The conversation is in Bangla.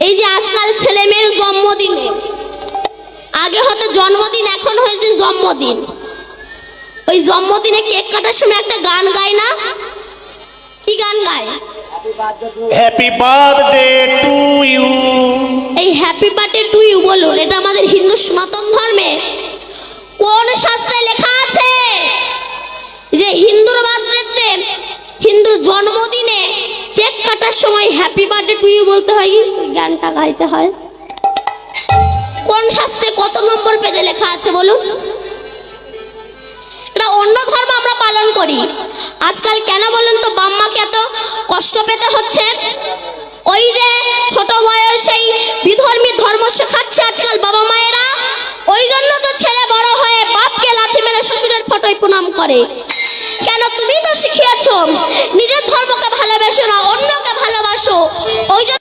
এই যে আজকাল ছেলে মেয়ের জন্মদিনে, আগে হয়তো জন্মদিন, এখন হয়েছে জন্মদিন। ওই জন্মদিনে কেক কাটার সময় একটা গান গায় না? কি গান গায়? Happy birthday to you. এই হ্যাপি বার্থডে টু ইউ বলুন, এটা আমাদের হিন্দু সনাতন ধর্মে কোন শাস্ত্রে লেখা আছে যে হিন্দুর বার্থডেতে, হিন্দুর জন্মদিনে কেক কাটার সময় হ্যাপি বার্থডে টু ইউ বলতে হয়, গানটা গাইতে হয়? কোন শাস্ত্রে কত নম্বর পেজে লেখা আছে বলুন? এটা অন্য ধর্ম আমরা পালন করি, আজকাল কেন বলুন তো বাম্মাকে এত কষ্ট পেতে হচ্ছে? ওই যে ছোট বয়সেই বিধর্মী ধর্ম শেখাচ্ছে আজকাল বাবা মায়েরা, ওই জন্য তো ছেলে বড় হয়ে বাপকে লাথি মেরে শ্বশুরের ফটোয় প্রণাম করে। কেন? তুমি তো শিখিয়েছো নিজের ধর্মকে ভালোবাসো না, অন্যকে ভালোবাসো, ওই জন্য